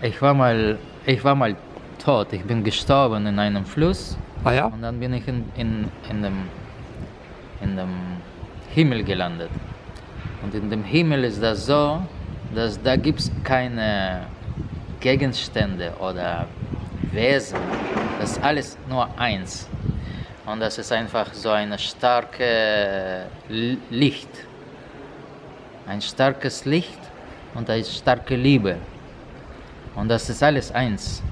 Ich war mal, ich war mal tot. Ich bin gestorben in einem Fluss Ah ja? und dann bin ich in dem Himmel gelandet. Und in dem Himmel ist das so, dass da gibt es keine Gegenstände oder Wesen. Das ist alles nur eins. Und das ist einfach so eine starke Licht. Ein starkes Licht und eine starke Liebe. Und das ist alles eins.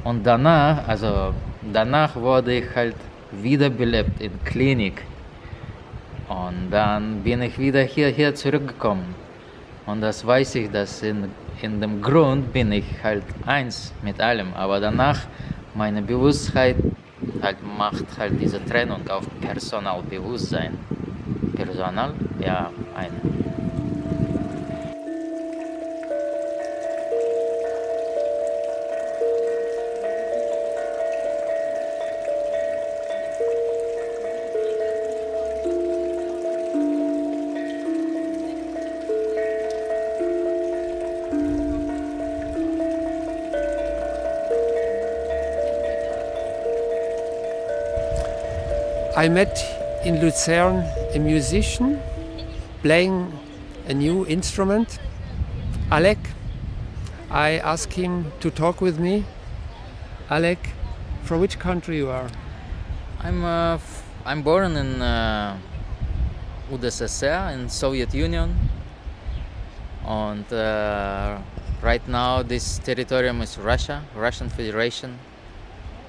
Und danach wurde ich halt wiederbelebt in Klinik. Und dann bin ich wieder hierher zurückgekommen. Und das weiß ich, dass in dem Grund bin ich halt eins mit allem. Aber danach, meine Bewusstheit halt macht halt diese Trennung auf Personalbewusstsein. Personal, ja, ein. I met in Lucerne a musician playing a new instrument, Alec. I asked him to talk with me. Alec, from which country you are? I'm born in UdSSR in Soviet Union, and right now this territorium is Russian Federation.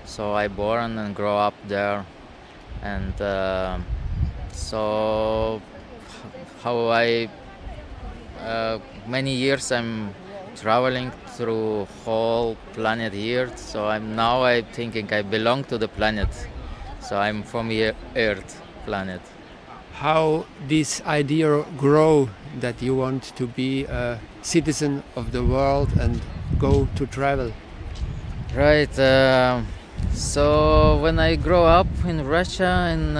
So I born and grow up there, and so how I many years I'm traveling through whole planet here. So I'm thinking I belong to the planet. So I'm from here, Earth planet. How this idea grow that you want to be a citizen of the world and go to travel? Right. So when I grow up in Russia and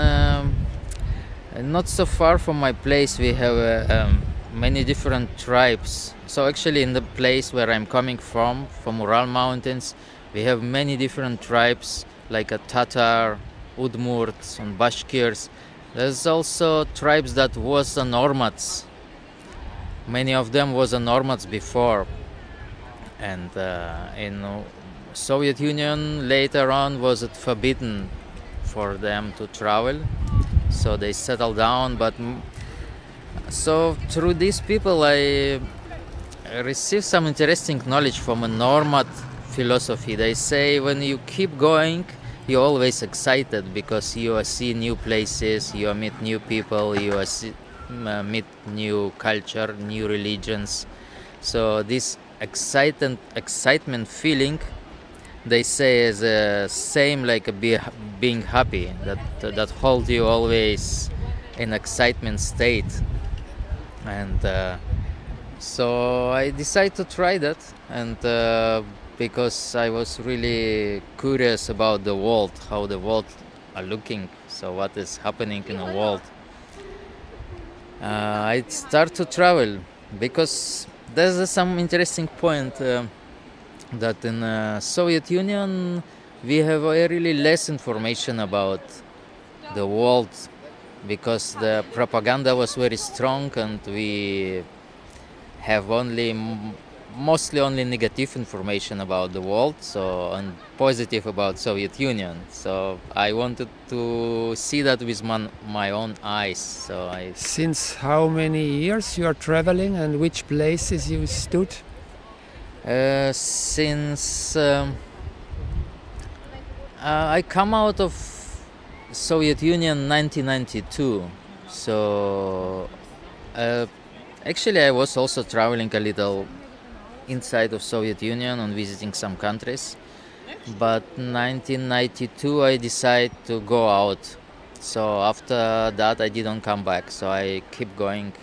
not so far from my place, we have many different tribes. So actually in the place where I'm coming from Ural Mountains, we have many different tribes like a Tatar, Udmurts and Bashkirs. There's also tribes that was nomads. Many of them was nomads before. And in Soviet Union later on was it forbidden for them to travel. So they settled down, so through these people I received some interesting knowledge from a nomad philosophy. They say when you keep going, you're always excited because you see new places, you meet new people, you meet new culture, new religions. So this excitement feeling, they say, is same like being happy, that holds you always in excitement state. And so I decided to try that, and because I was really curious about the world, how the world are looking, so what is happening in the world. I start to travel because there's some interesting point that in Soviet Union we have really less information about the world because the propaganda was very strong and we have mostly only negative information about the world, and positive about Soviet Union. So I wanted to see that with my own eyes. Since how many years you are traveling and which places you stood? Since I come out of Soviet Union 1992, so actually I was also traveling a little inside of Soviet Union and visiting some countries, but 1992 I decided to go out. So after that I didn't come back, so I keep going.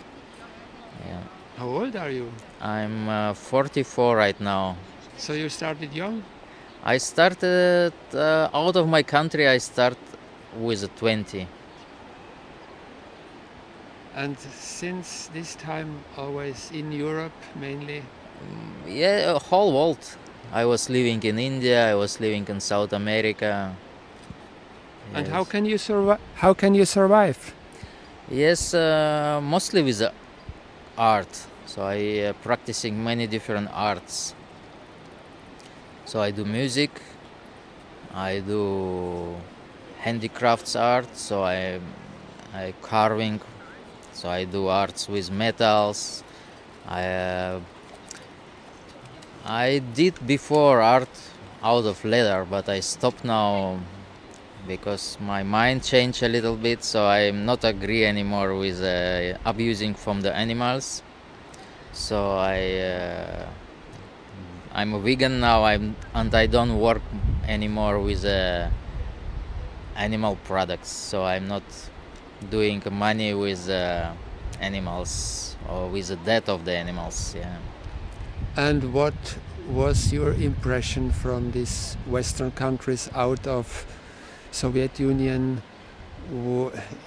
Yeah. How old are you? I'm 44 right now. So you started young? I started out of my country. I start with 20. And since this time always in Europe mainly? Yeah, a whole world. I was living in India. I was living in South America. And Yes. How can you survive? Yes, mostly with the art. So I practicing many different arts. So I do music. I do handicrafts art. So I carving. So I do arts with metals. I I did before art out of leather, but I stopped now because my mind changed a little bit. So I'm not agree anymore with abusing from the animals. So I'm a vegan now. And I don't work anymore with animal products. So I'm not doing money with animals or with the death of the animals. Yeah. And what was your impression from these Western countries out of Soviet Union?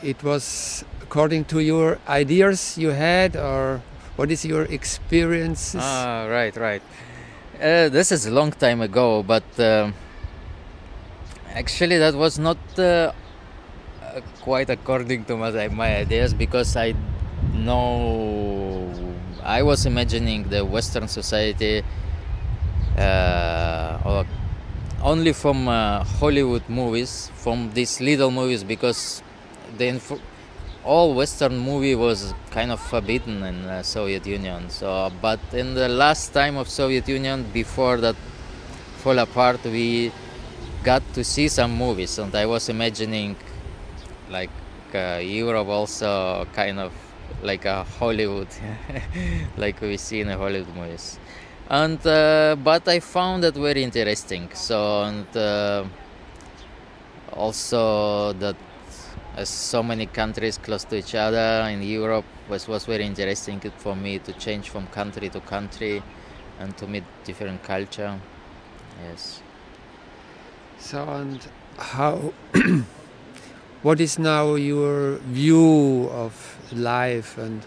It was according to your ideas you had, or what is your experiences? Ah, right, right. This is a long time ago, but actually that was not quite according to my ideas, because know I was imagining the Western society or only from Hollywood movies, from these little movies, because the all Western movie was kind of forbidden in Soviet Union. So, but in the last time of Soviet Union, before that fall apart, we got to see some movies, and I was imagining like Europe also kind of like a Hollywood, like we see in the Hollywood movies. And but I found that very interesting. So and also that as so many countries close to each other in Europe was very interesting for me to change from country to country and to meet different culture. Yes. So, and how? What is now your view of life and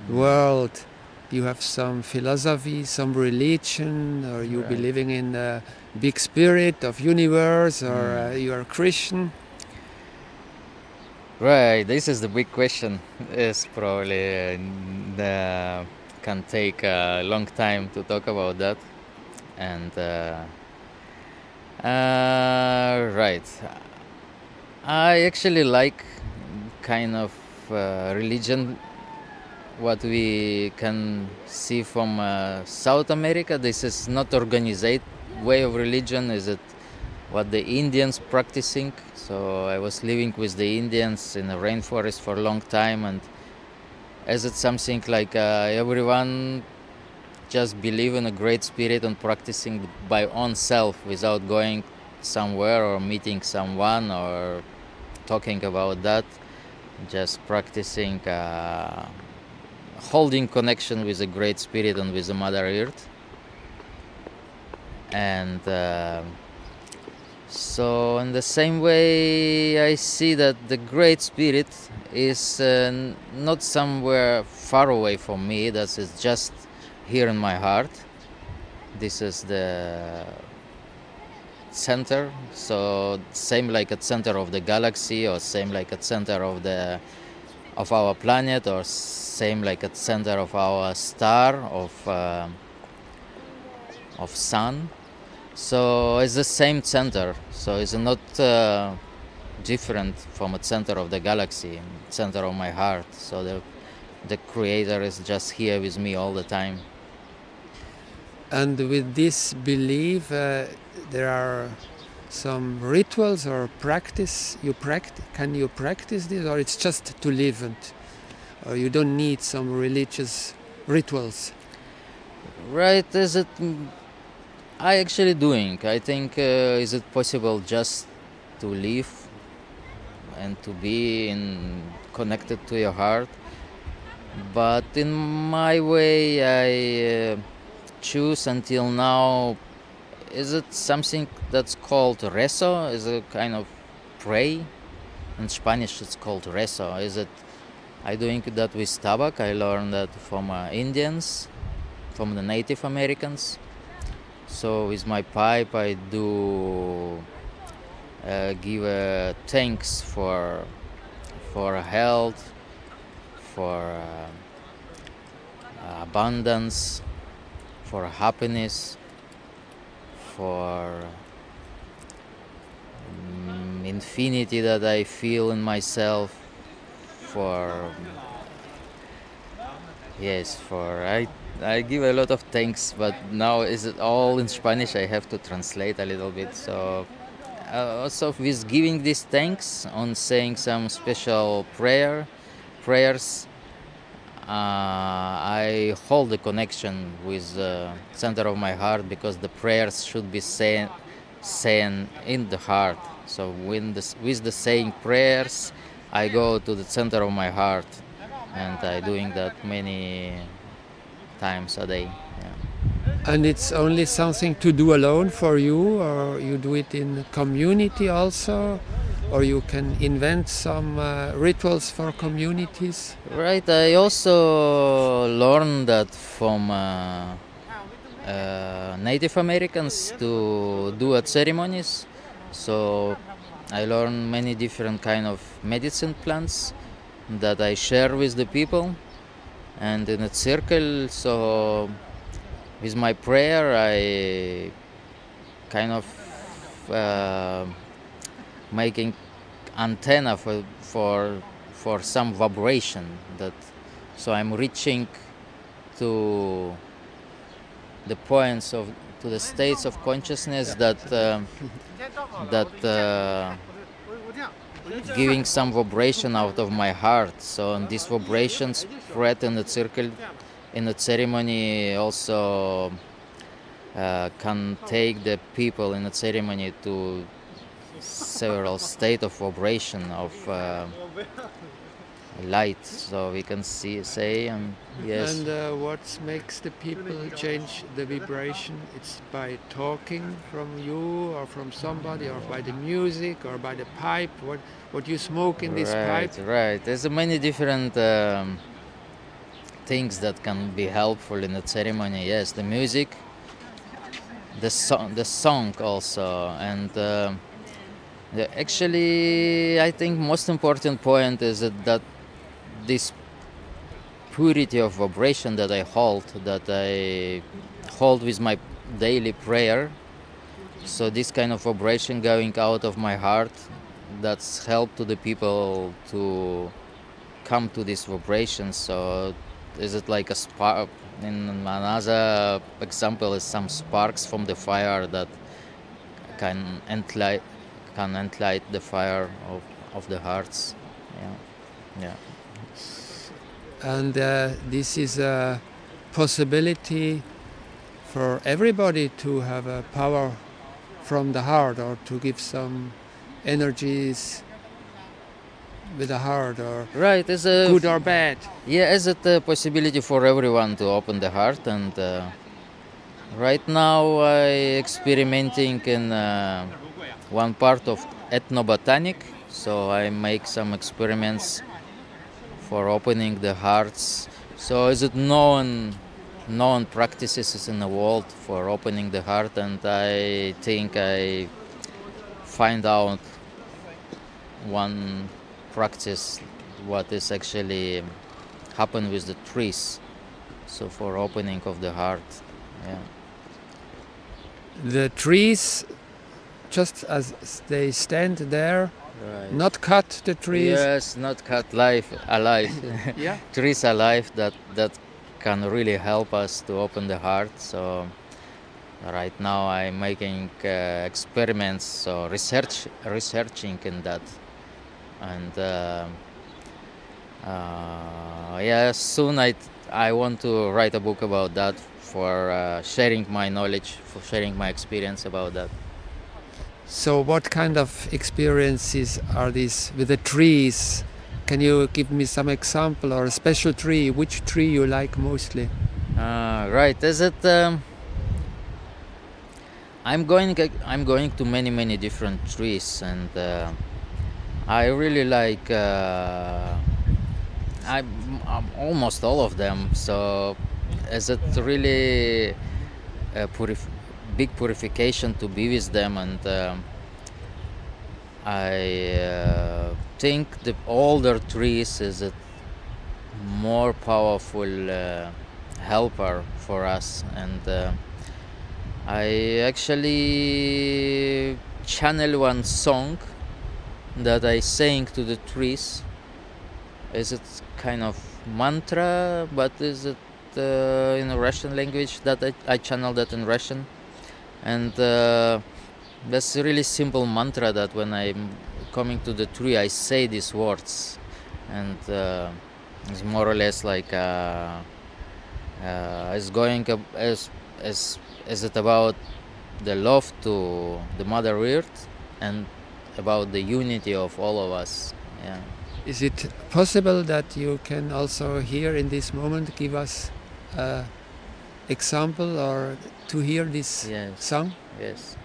world? You have some philosophy, some religion, or you Right. believing in a big spirit of universe, or you are Christian? Right, this is the big question. It's probably can take a long time to talk about that. And right, I actually like kind of religion what we can see from South America. This is not organized way of religion. Is it what the Indians practicing? So I was living with the Indians in the rainforest for a long time, and is it something like everyone just believe in a great spirit and practicing by own self without going somewhere or meeting someone or talking about that, just practicing holding connection with the great spirit and with the mother earth. And so in the same way I see that the great spirit is not somewhere far away from me, that is just here in my heart. This is the center, so same like at center of the galaxy, or same like at center of our planet, or same like at center of our star of sun. So it's the same center, so it's not different from a center of the galaxy, center of my heart. So the creator is just here with me all the time. And with this belief, there are some rituals or practice you practice. Can you practice this, or it's just to live, and or you don't need some religious rituals? Right? Is it? I actually doing. I think is it possible just to live and to be connected to your heart? But in my way, I choose until now. Is it something that's called rezo? Is it kind of pray? In Spanish, it's called rezo. Is it? I doing that with tabak. I learned that from Indians. from the Native Americans. So with my pipe, I do give thanks for health, for abundance, for happiness, for infinity that I feel in myself, for yes, for I give a lot of thanks, but now is it all in Spanish? I have to translate a little bit. So also with giving these thanks on saying some special prayers, I hold the connection with the center of my heart because the prayers should be saying in the heart. So with the saying prayers, I go to the center of my heart, and I doing that many times a day. Yeah. And it's only something to do alone for you, or you do it in community also, or you can invent some rituals for communities? Right. I also learned that from Native Americans to do at ceremonies. So I learned many different kind of medicine plants that I share with the people, and in a circle. So with my prayer, I kind of making antenna for some vibration that. So I'm reaching to the points of to the states of consciousness that giving some vibration out of my heart. So and these vibrations spread in the circle in the ceremony also can take the people in the ceremony to several state of vibration of light, so we can say yes. And what makes the people change the vibration? It's by talking from you or from somebody, or by the music, or by the pipe. What you smoke in this pipe? Right. There's many different things that can be helpful in the ceremony. Yes, the music, the song also, and actually, I think most important point is that this purity of vibration that I hold with my daily prayer. So this kind of vibration going out of my heart, that's help to the people to come to this vibration. So is it like a spark? In another example is some sparks from the fire that can enlight the fire of the hearts. Yeah. And this is a possibility for everybody to have a power from the heart, or to give some energies with the heart, or right, is a good or bad. Yeah, is it a possibility for everyone to open the heart? And right now I experimenting in one part of ethnobotanic, so I make some experiments for opening the hearts. So is it known practices in the world for opening the heart, and I think I find out one practice what is actually happen with the trees, so for opening of the heart. Yeah. The trees, just as they stand there, Right. not cut the trees. Yes, not cut alive. Yeah. Trees alive that can really help us to open the heart. So right now I'm making experiments, so researching in that, and yeah, soon I want to write a book about that, for sharing my knowledge, for sharing my experience about that. So what kind of experiences are these with the trees? Can you give me some example, or a special tree? Which tree you like mostly? Right. Is it? I'm going to many different trees, and I really like. I'm almost all of them. So is it really a big purification to be with them, and I think the older trees is a more powerful helper for us, and I actually channel one song that I sang to the trees. Is it kind of mantra, but is it in a Russian language that I channel that in Russian? And that's a really simple mantra that when I'm coming to the tree, I say these words, and it's more or less like it's going as it about the love to the Mother Earth and about the unity of all of us. Yeah. Is it possible that you can also here in this moment give us an example or to hear this Yes. song? Yes.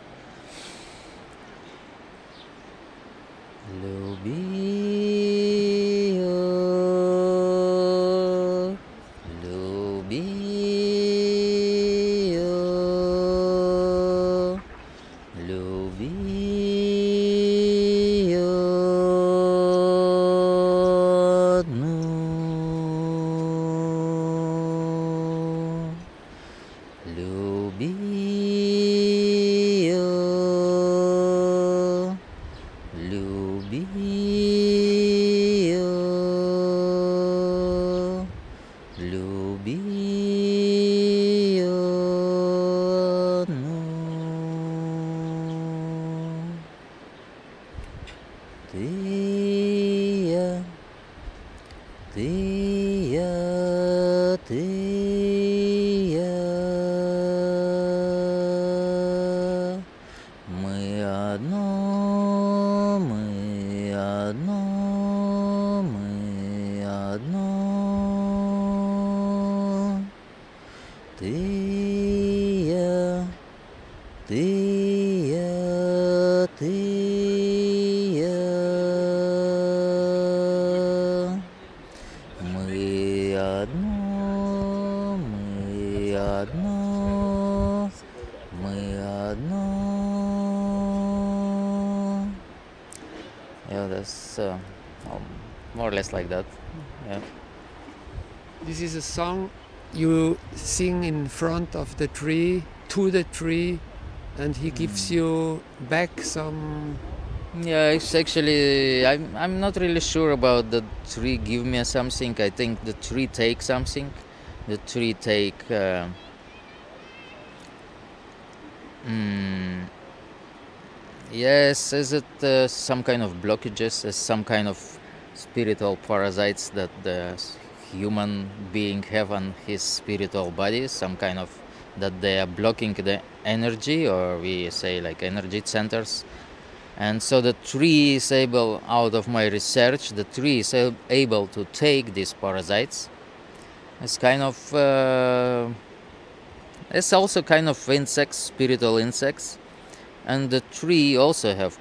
Yeah, that's more or less like that. Yeah. This is a song you sing in front of the tree, to the tree, and he gives you back some. Yeah, it's actually I'm not really sure about the tree give me something. I think the tree take something. The tree take yes, is it some kind of blockages, some kind of spiritual parasites that the human being have on his spiritual body, some kind of that they are blocking the energy, or we say like energy centers. And so the tree is able, out of my research, the tree is able to take these parasites. It's kind of, it's also kind of insects, spiritual insects. And the tree also have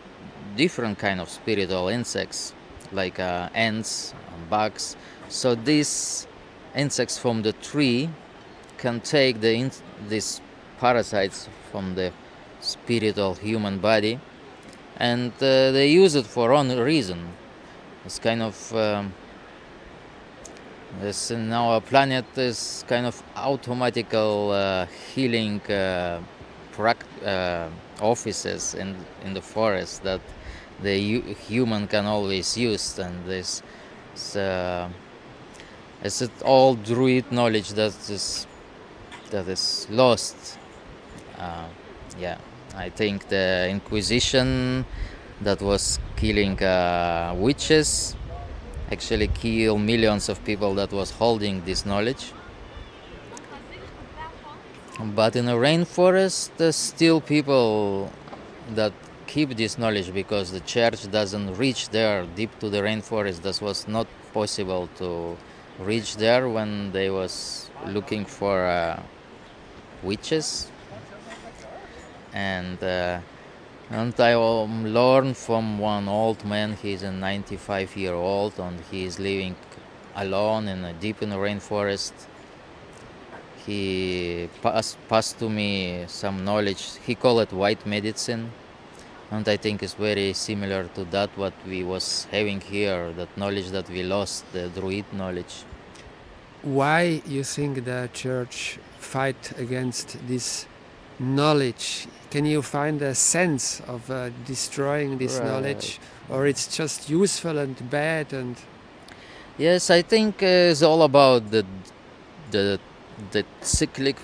different kind of spiritual insects, like ants, bugs. So these insects from the tree can take these parasites from the spiritual human body, and they use it for own reason. It's kind of this in our planet is kind of automatical healing offices in the forest that the human can always use, and this it's an old druid knowledge that is lost. Yeah, I think the Inquisition that was killing witches actually killed millions of people that was holding this knowledge. But in a rainforest, there's still people that keep this knowledge because the church doesn't reach there deep to the rainforest. That was not possible to reach there when they was looking for witches. And I learned from one old man. He's a 95-year-old, and he is living alone deep in the rainforest. he passed to me some knowledge. He called it white medicine, and I think it's very similar to that what we was having here, that knowledge that we lost, the Druid knowledge. Why you think the church fight against this knowledge? Can you find a sense of destroying this Right. knowledge, or it's just useful and bad? And Yes, I think it's all about the the cyclic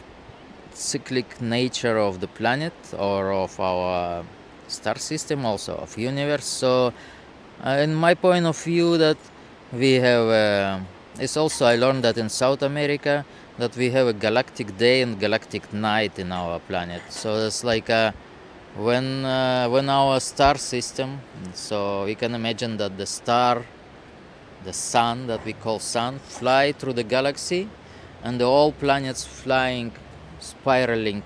nature of the planet or of our star system, also of universe. So in my point of view, that we have it's also, I learned that in South America, that we have a galactic day and galactic night in our planet. So it's like when our star system, so we can imagine that the star, the sun that we call sun, fly through the galaxy, and all planets flying, spiraling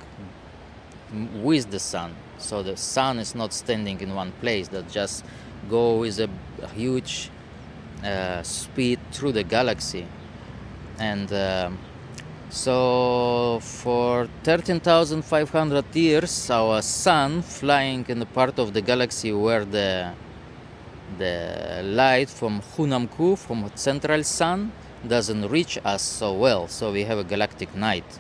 with the sun. So the sun is not standing in one place, that just go with a huge speed through the galaxy. And so for 13,500 years, our sun flying in the part of the galaxy where the light from Hunamku, from central sun, doesn't reach us so well, so we have a galactic night.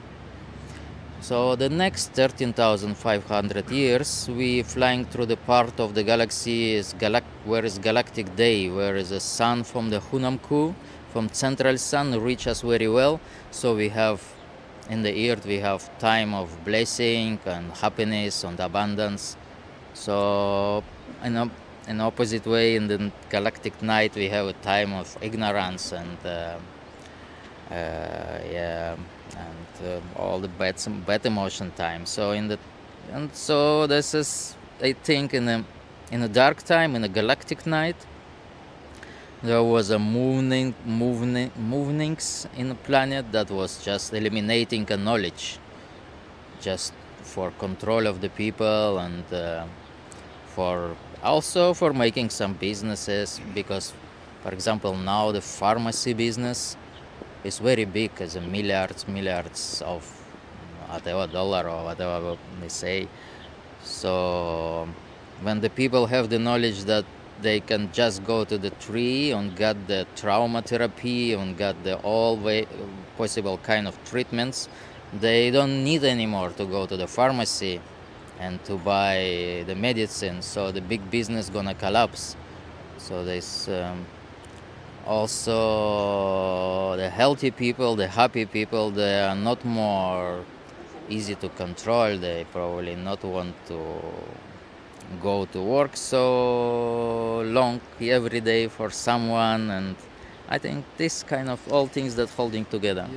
So the next 13,500 years, we flying through the part of the galaxy is where is galactic day, where is the sun from the Hunamku, from central sun, reach us very well. So we have, in the earth, we have time of blessing and happiness and abundance. So in opposite way, in the galactic night, we have a time of ignorance and all the bad emotion time. So so this is, I think, in a dark time, in a galactic night, there was a movements in the planet that was just eliminating a knowledge, just for control of the people, and for making some businesses, because, for example, now the pharmacy business is very big, as a milliards of whatever dollar or whatever they say. So when the people have the knowledge that they can just go to the tree and get the trauma therapy and get the all way possible kind of treatments, they don't need anymore to go to the pharmacy and to buy the medicine. So the big business gonna collapse. So there's also the healthy people, the happy people, they are not more easy to control. They probably not want to go to work so long every day for someone, and I think this kind of all things that holding together.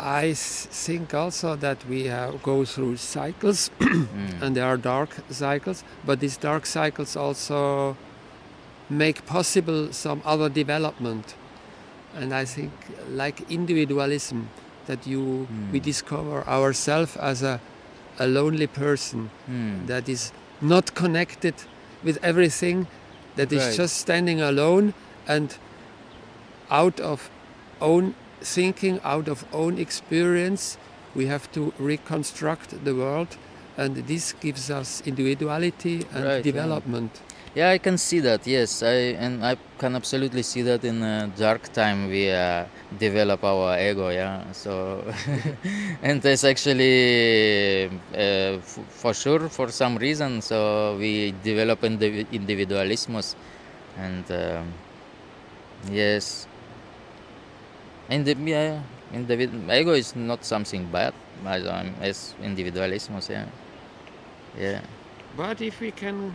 I think also that we go through cycles, and there are dark cycles, but these dark cycles also make possible some other development. And I think, like individualism, that we discover ourselves as a lonely person that is not connected with everything, that is just standing alone, and out of own thinking, out of own experience, we have to reconstruct the world, and this gives us individuality and development. Yeah, I can see that. Yes, I can absolutely see that in a dark time we develop our ego. Yeah, so and it's actually for sure, for some reason, so we develop individualismus, and yes, and the ego is not something bad, as individualismus. Yeah. But if we can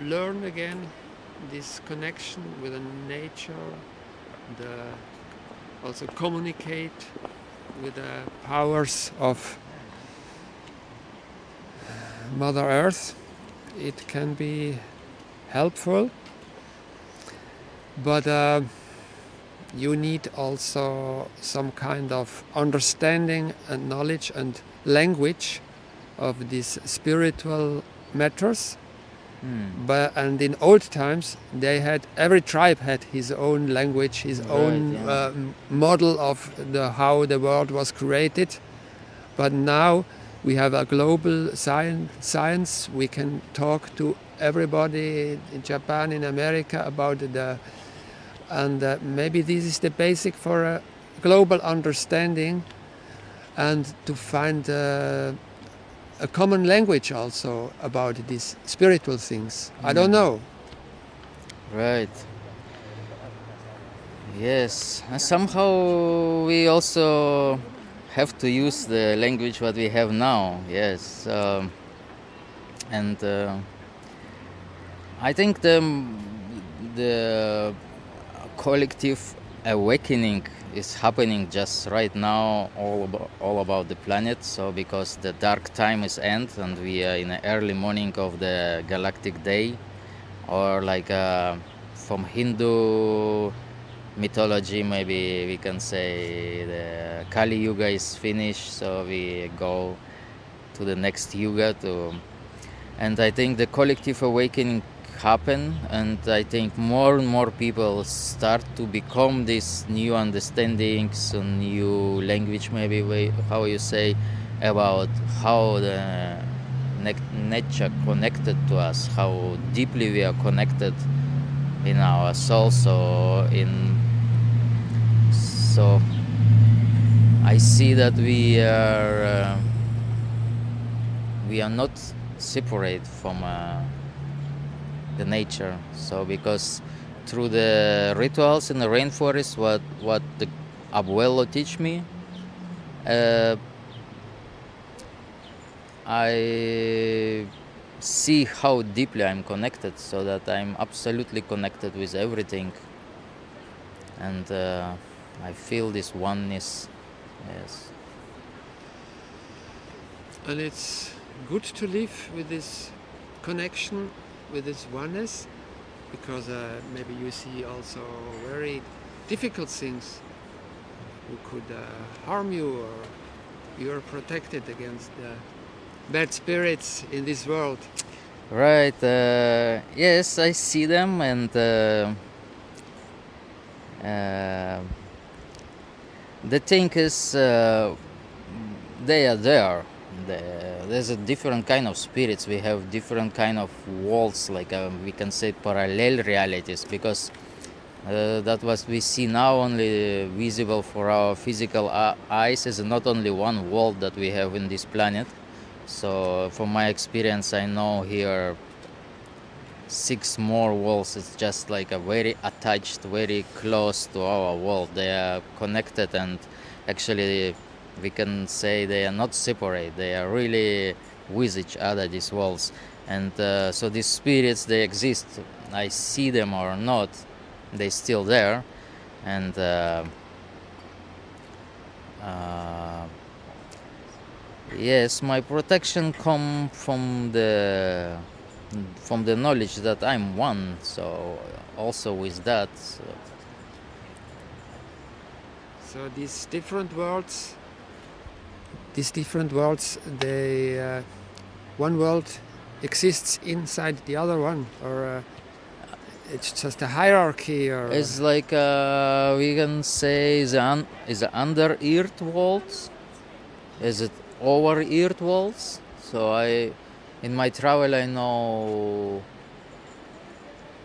learn again this connection with the nature, also communicate with the powers of Mother Earth, it can be helpful. But you need also some kind of understanding and knowledge and language of these spiritual matters. But and in old times, every tribe had his own language, his own model of how the world was created. But now we have a global science. We can talk to everybody in Japan, in America about maybe this is the basic for a global understanding and to find a common language also about these spiritual things. I don't know. Right. Yes. And somehow we also have to use the language what we have now. Yes. And I think the collective awakening is happening just right now all about the planet. So because the dark time is end and we are in the early morning of the galactic day, or like from Hindu mythology, maybe we can say the Kali Yuga is finished, so we go to the next Yuga and I think the collective awakening happen, and I think more and more people start to become these new understandings, a new language, maybe how you say, about how the nature connected to us, how deeply we are connected in our soul. So I see that we are not separate from the nature. So because through the rituals in the rainforest, what the abuelo teach me, I see how deeply I'm connected, so that I'm absolutely connected with everything, and I feel this oneness. Yes. And it's good to live with this connection, with this oneness, because maybe you see also very difficult things who could harm you, or you're protected against bad spirits in this world. Right. Yes, I see them, and the thing is, they are there. There's a different kind of spirits. We have different kind of worlds, like we can say parallel realities, because that what we see now only visible for our physical eyes is not only one world that we have in this planet. So from my experience, I know here 6 more worlds. It's just like a very attached, very close to our world. They are connected, and actually we can say they are not separate. They are really with each other, these worlds. And so these spirits, they exist. I see them or not, they still there. And yes, my protection come from the knowledge that I'm one. So also with that. So these different worlds, they one world exists inside the other one, or it's just a hierarchy, or it's like we can say is the under earth walls. Is it over earth walls? So in my travel, I know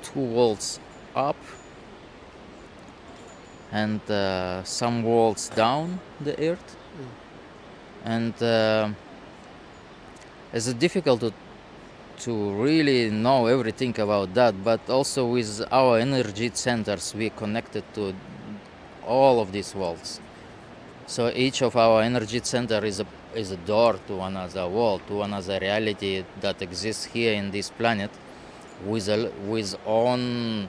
2 walls up and some walls down the earth. And it's difficult to really know everything about that, but also with our energy centers, we connected to all of these worlds. So each of our energy center is a door to another world, to another reality that exists here in this planet, with own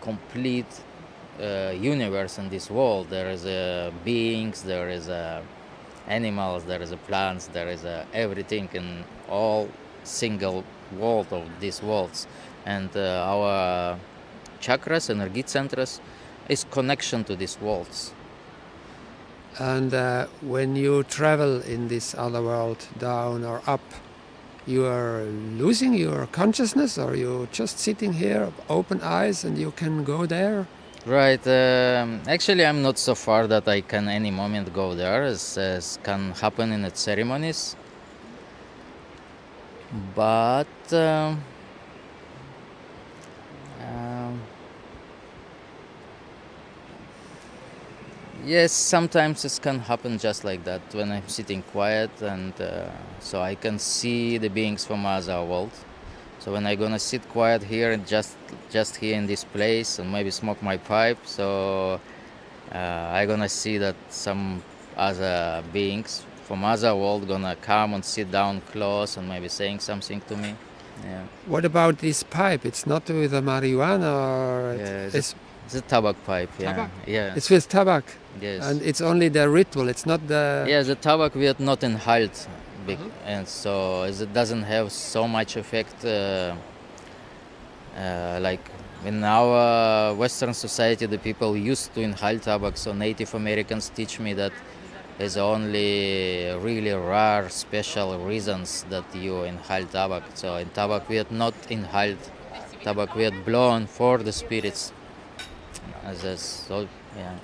complete universe in this world. There is beings, there is animals, there is plants, there is everything in all single world of these worlds. And our chakras, energy centers, is connection to these worlds. And when you travel in this other world, down or up, you are losing your consciousness, or you just sitting here, open eyes, and you can go there? Right. Actually, I'm not so far that I can any moment go there, as can happen in the ceremonies. But um, yes, sometimes it can happen just like that when I'm sitting quiet, and so I can see the beings from other world. So when I'm gonna sit quiet here and just here in this place and maybe smoke my pipe, so I'm gonna see that some other beings from other world gonna come and sit down close and maybe saying something to me. Yeah. What about this pipe? It's not with the marijuana, or Yeah, it's it's a tobacco pipe. Yeah. tobacco? Yeah. It's with tobacco, Yes. and it's only the ritual. It's not the. Yeah, the tobacco wird not inhaled, Uh-huh. and so it doesn't have so much effect like in our Western society. The people used to inhale tobacco, so Native Americans teach me that there's only really rare, special reasons that you inhale tobacco. So in tobacco wird not inhaled, tobacco wird blown for the spirits. As a, so, yeah.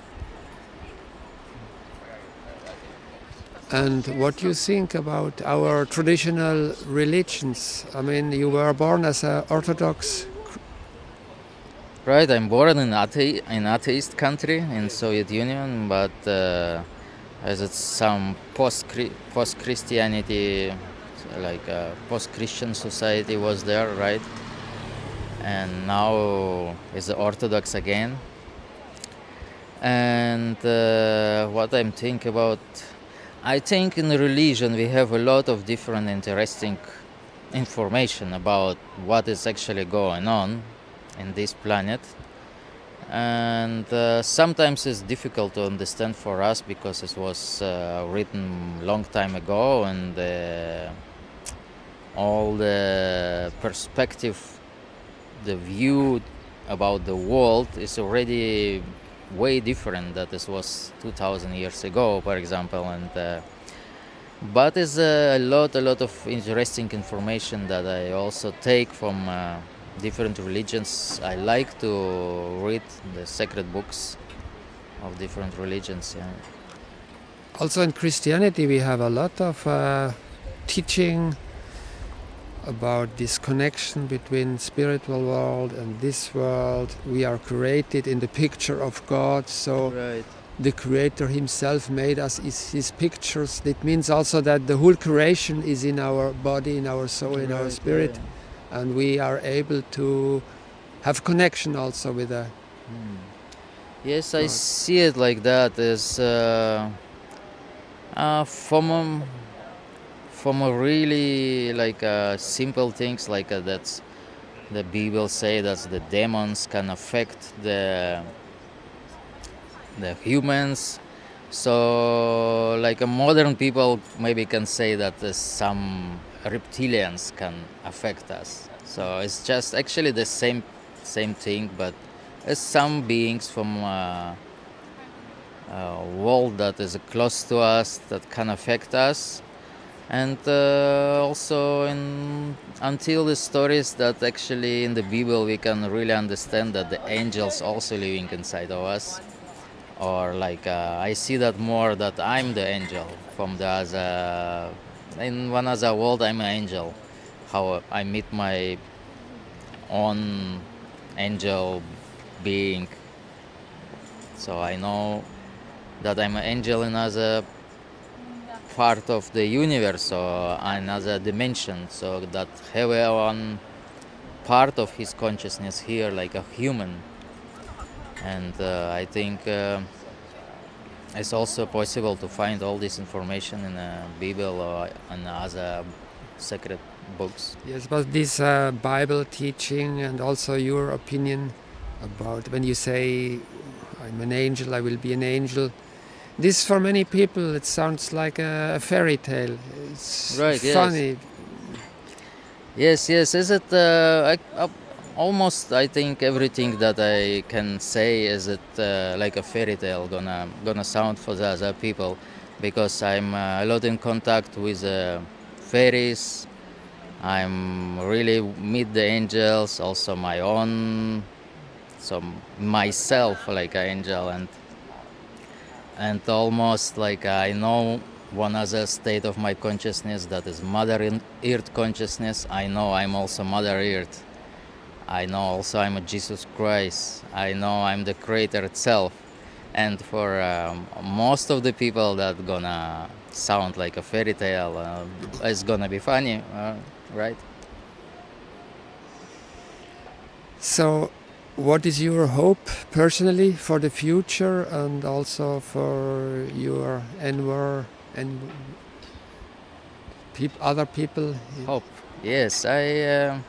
And what do you think about our traditional religions? I mean, you were born as an Orthodox. Right, I'm born in atheist country in Soviet Union, but as it's some post Christianity, like post Christian society was there, right? And now is Orthodox again. And what I'm thinking about, I think in religion we have a lot of different interesting information about what is actually going on in this planet, and sometimes it's difficult to understand for us because it was written long time ago, and all the perspective, the view about the world is already way different that this was 2000 years ago, for example. And but there's a lot of interesting information that I also take from different religions. I like to read the sacred books of different religions. Yeah. Also in Christianity, we have a lot of teaching about this connection between spiritual world and this world. We are created in the picture of God, so Right. the Creator Himself made us is His pictures. It means also that the whole creation is in our body, in our soul, in our Right, spirit, yeah. and we are able to have connection also with the. Yes, I God. see it like that. As from a really like simple things like that's the Bible say that the demons can affect the humans. So like modern people maybe can say that some reptilians can affect us. So it's just actually the same thing, but as some beings from world that is close to us that can affect us. And also until the stories that actually in the Bible we can really understand that the angels also living inside of us, or like I see that more that I'm the angel from the other, in one other world I'm an angel, how I meet my own angel being, so I know that I'm an angel in another part of the universe or another dimension, so that have one part of his consciousness here like a human. And I think it's also possible to find all this information in the Bible or in other sacred books. Yes, but this Bible teaching and also your opinion about when you say, I'm an angel, I will be an angel. This, for many people, it sounds like a fairy tale. It's Right, yes. funny. Yes, is it almost I think everything that I can say is it like a fairy tale gonna sound for the other people, because I'm a lot in contact with fairies. I'm really meet the angels, also my own, so myself like an angel, and almost like I know one other state of my consciousness that is Mother Earth consciousness. I know I'm also Mother Earth. I know also I'm a Jesus Christ. I know I'm the Creator itself. And for most of the people, that gonna sound like a fairy tale. It's gonna be funny, right? So, what is your hope personally for the future and also for your envir and other people? Hope. Yes, I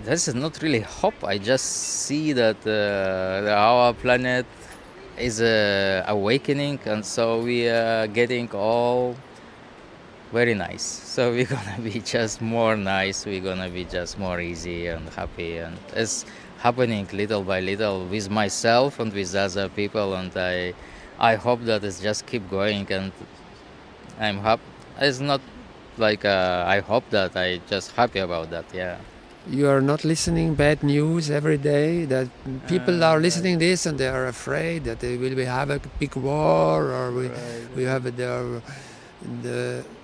this is not really hope. I just see that our planet is awakening, and so we are getting all very nice. So we're gonna be just more nice. We're gonna be just more easy and happy, and it's happening little by little with myself and with other people. And I hope that it's just keep going, and I'm happy. It's not like I hope that I just happy about that. Yeah. You are not listening bad news every day, that people are listening this and they are afraid that they will have a big war, or we have the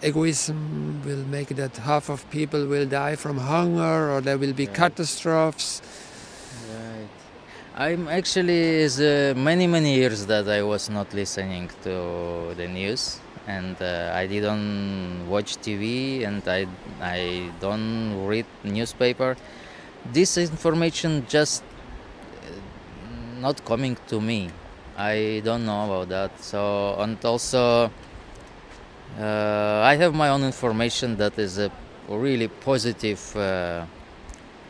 egoism will make that half of people will die from hunger, or there will be catastrophes. Right. I'm actually is many years that I was not listening to the news, and I didn't watch TV, and I don't read newspaper. This information just not coming to me. I don't know about that. So, and also I have my own information that is a really positive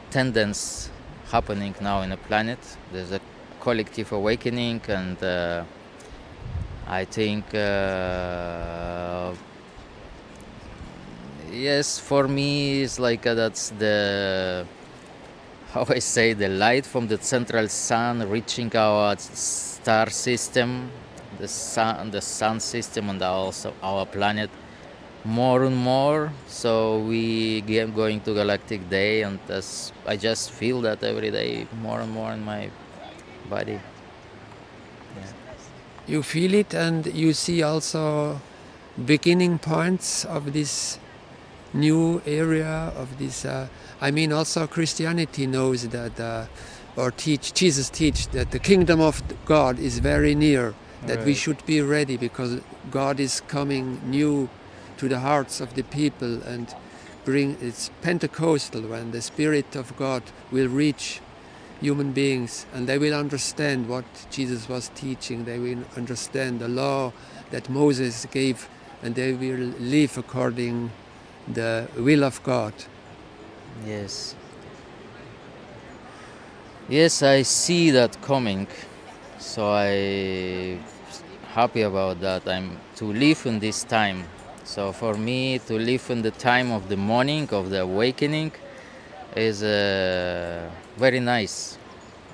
tendency happening now in the planet. There's a collective awakening, and I think yes, for me it's like that's the, how I say, the light from the central sun reaching our star system, the sun system, and also our planet more and more. So we get going to galactic day, and I just feel that every day more and more in my body. Yeah. You feel it, and you see also beginning points of this new area of this. I mean, also Christianity knows that, or Jesus teach that the kingdom of God is very near. That we should be ready, because God is coming new to the hearts of the people, and it's Pentecostal, when the Spirit of God will reach human beings, and they will understand what Jesus was teaching. They will understand the law that Moses gave, and they will live according the will of God. Yes. Yes, I see that coming. So I happy about that. I'm to live in this time. So for me, to live in the time of the morning of the awakening is very nice.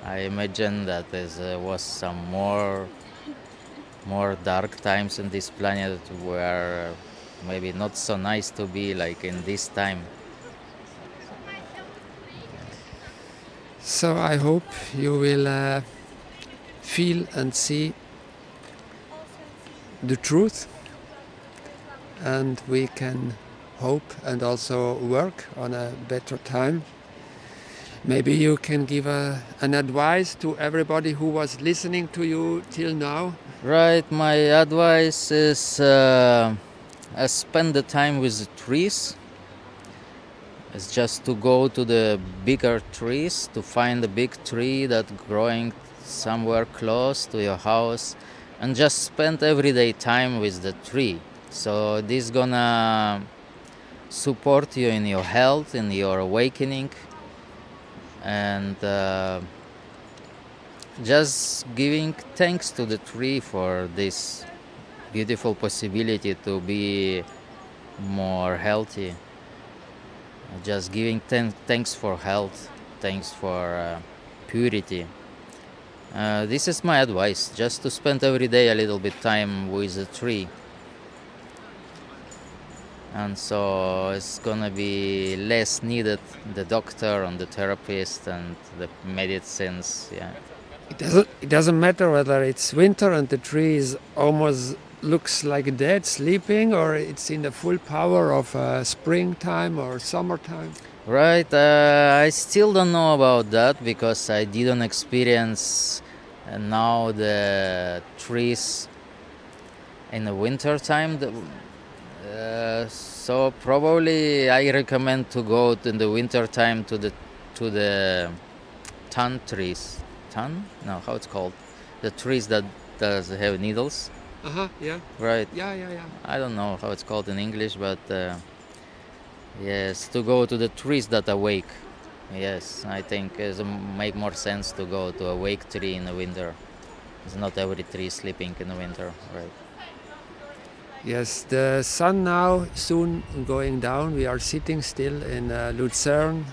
I imagine that there was some more dark times in this planet where maybe not so nice to be like in this time. So I hope you will feel and see the truth, and we can hope and also work on a better time. Maybe you can give an advice to everybody who was listening to you till now. Right, my advice is spend the time with the trees. It's just to go to the bigger trees, to find a big tree that growing somewhere close to your house, and just spend everyday time with the tree. So this gonna support you in your health, in your awakening, and just giving thanks to the tree for this beautiful possibility to be more healthy. Just giving thanks for health, thanks for purity. This is my advice, just to spend every day a little bit time with a tree. and so it's gonna be less needed the doctor and the therapist and the medicines. Yeah. It doesn't matter whether it's winter and the tree is almost looks like dead, sleeping, or it's in the full power of springtime or summertime. Right. I still don't know about that because I didn't experience now the trees in the winter time. So probably I recommend to go in the winter time to the tan trees. Tan? No, how it's called? The trees that does have needles. Yeah. Right. Yeah. I don't know how it's called in English, but yes, to go to the trees that awake. Yes, I think it make more sense to go to a wake tree in the winter. It's not every tree sleeping in the winter, right? Yes, the sun now soon going down. We are sitting still in Lucerne,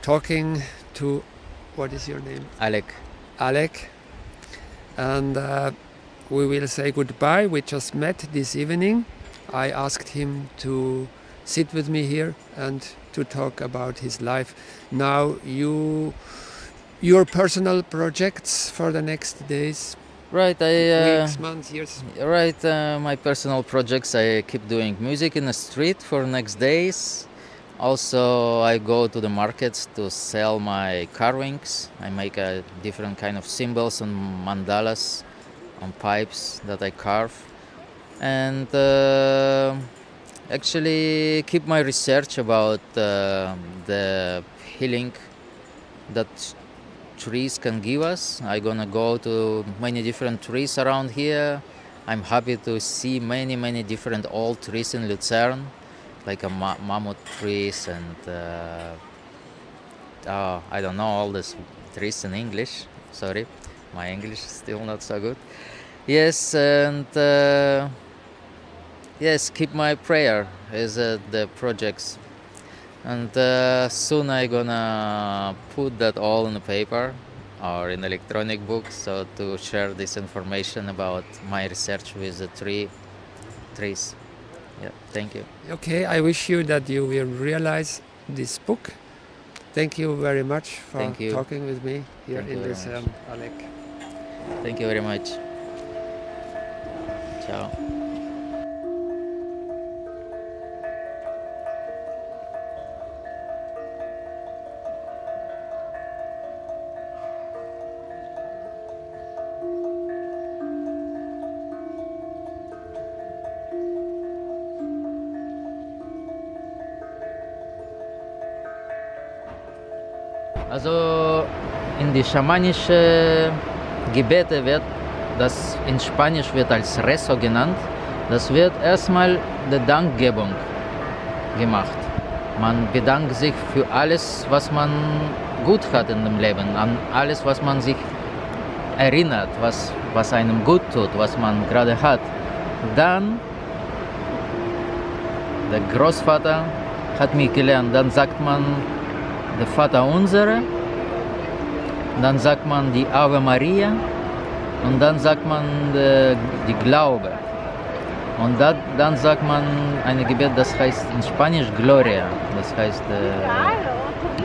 talking to, what is your name? Alec. Alec. And we will say goodbye. We just met this evening. I asked him to sit with me here and to talk about his life. Now your personal projects for the next days, Right, weeks, months, years. Right, my personal projects. I keep doing music in the street for next days. Also, I go to the markets to sell my carvings. I make a different kind of symbols and mandalas on pipes that I carve, and actually keep my research about the healing that trees can give us. I'm gonna go to many different trees around here. I'm happy to see many different old trees in Lucerne, like a mammoth trees and I don't know all these trees in English. Sorry, my English is still not so good. Yes, and yes, keep my prayer is the projects. And soon I'm gonna put that all in a paper or in electronic books, so to share this information about my research with the trees. Yeah, thank you. Okay, I wish you that you will realize this book. Thank you very much for talking with me here in this Alec. Thank you very much. Ciao. Also in die schamanische Gebete wird, das in Spanisch wird als Rezo genannt, das wird erstmal die Dankgebung gemacht. Man bedankt sich für alles, was man gut hat in dem Leben, an alles, was man sich erinnert, was einem gut tut, was man gerade hat. Dann, der Großvater hat mich gelernt, dann sagt man der Vater Unsere, dann sagt man die Ave Maria und dann sagt man die Glaube. Und dann sagt man ein Gebet, das heißt in Spanisch Gloria, das heißt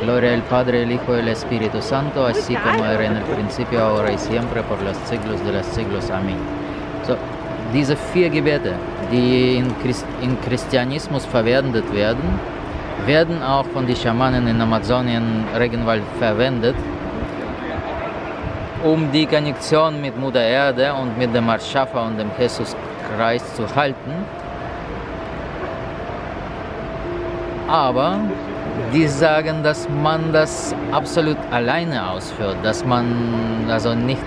Gloria al Padre, el Hijo y el Espíritu Santo, así como era en el principio, ahora y siempre, por los siglos de los siglos. Amén. So, diese 4 Gebete, die in Christianismus verwendet werden auch von den Schamanen in Amazonien, Regenwald verwendet, um die Konnexion mit Mutter Erde und mit dem Erschaffer und dem Jesuskreis zu halten. Aber die sagen, dass man das absolut alleine ausführt, dass man also nicht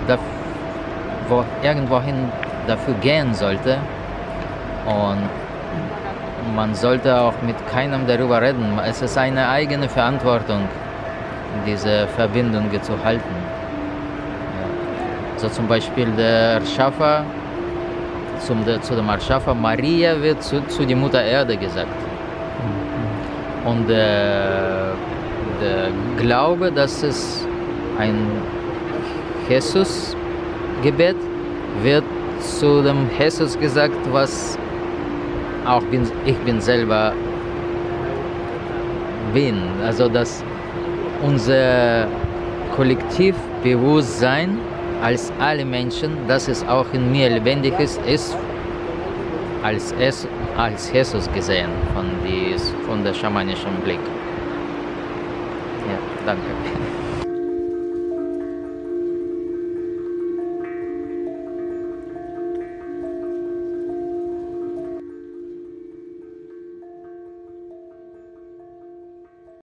irgendwohin dafür gehen sollte und man sollte auch mit keinem darüber reden. Es ist eine eigene Verantwortung, diese Verbindungen zu halten. Ja. So zum Beispiel der Erschaffer, zu dem Erschaffer Maria wird zu der Mutter Erde gesagt. Und der Glaube, dass es ein Jesus-Gebet wird zu dem Jesus gesagt, was auch ich bin selber bin. Also dass unser Kollektivbewusstsein als alle Menschen, dass es auch in mir lebendig ist als Jesus gesehen von der schamanischen Blick. Ja, danke.